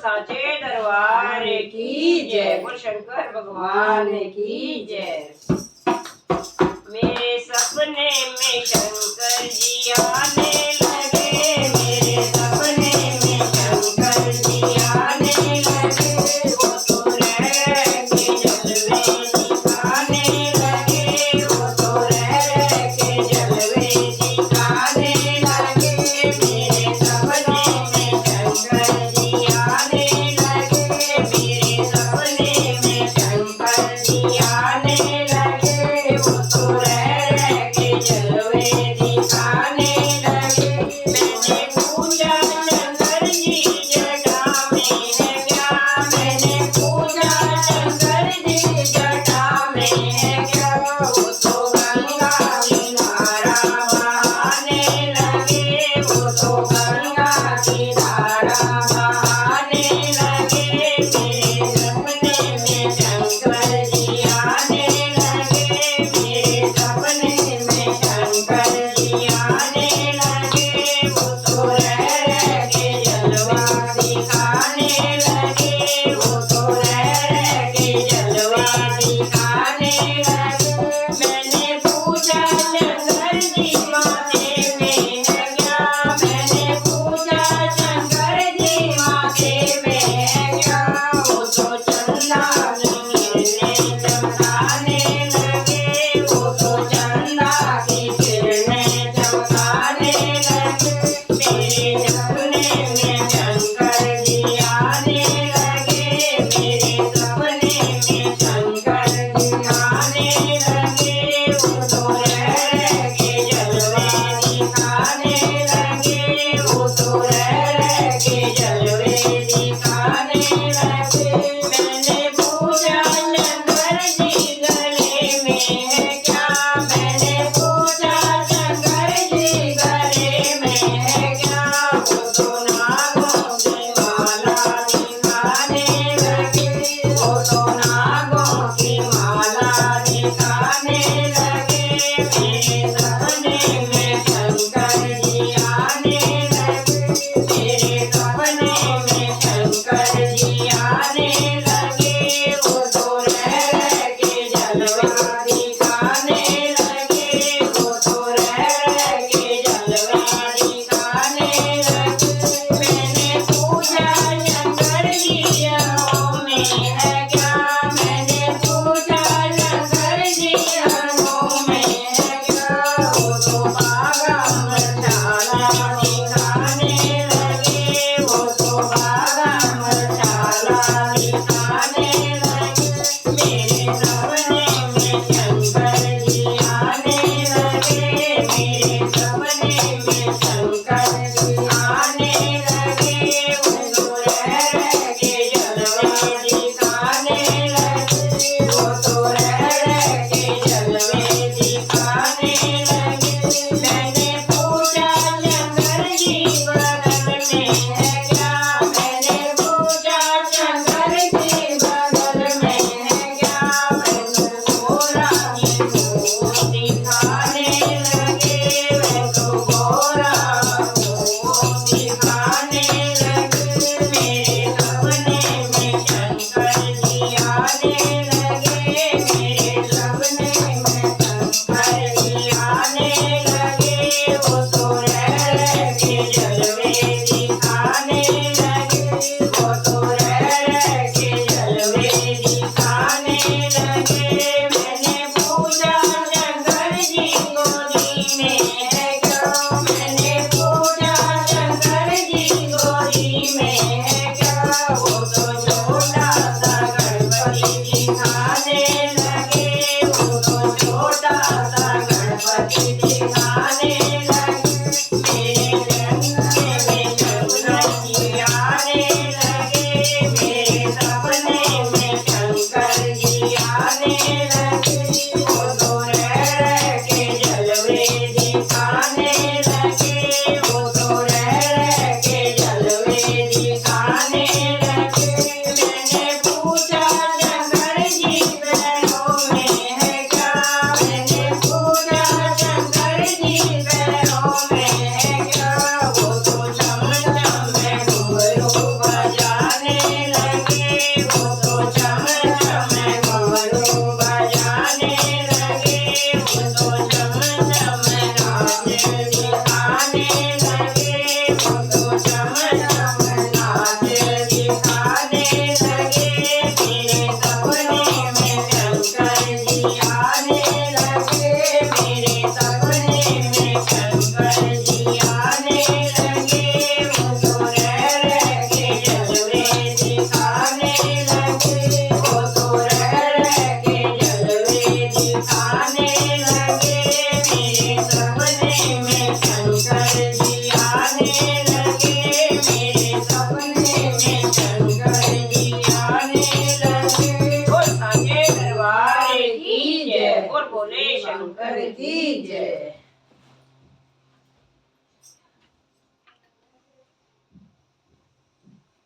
साचे दरबार की जय। बोल शंकर भगवान की जय। मेरे सपने में शंकर जी आने लगे, मेरे सपने में शंकर जी आने लगे। वो तो रह के जलवे दिखाने लगे, वो तो रह के जलवे दिखाने लगे। मेरे सपने में शंकर जी आने लगे, मेरे सपने में शंकर जी आने लगे। वो तो रह के जलवे दिखाने लगे। मैंने पूजा शंकर जी जटा में है क्या, मैंने पूजा शंकर जी जटा में है क्या। वो तो गंगा किनारा बहाने लगे, वो तो गंगा की धारा बहाने लगे। मेरे सपने में शंकर जी आने लगे, मेरे सपने में शंकर जी आने लगे। वो तो रह के जलवा दिखाने लगे, वो तो रह के जलवा दिखाने लगे। मैंने पूजा शंकर जी माथे में है क्या, मैंने पूजा शंकर जी माथे में है क्या। वो तो चंदा किरने चमकाने लगे, वो तो चंदा की किरने चमकाने लगे। मेरे सपने में शंकर जी आने लगे, मेरे सपने में शंकर जी आने लगे। वो तो रह के जलवे दिखाने लगे, वो तो रह के जलवे दिखाने लगे। मैंने पूजा शंकर जी गले में है क्या, मैंने पूजा शंकर जी गले में है क्या। वो तो नागों की माला दिखाने लगे, वो तो नागों की माला दिखाने लगे। मेरे सपने में शंकर जी आने लगे, मेरे सपने में शंकर जी आने लगे। वो तो रह के जलवा दिखाने लगे, वो तो रह के जलवा दिखाने लगे। मैंने पूजा शंकर जी जड़ों में है क्या, मैंने पूजा शंकर जी जड़ों में है क्या। वो तो बागा मचाला दिखाने लगे, वो तो बागा मचाला दिखाने लगे। मेरे सपने में शंकर जी आने लगे, मेरे सपने में शंकर जी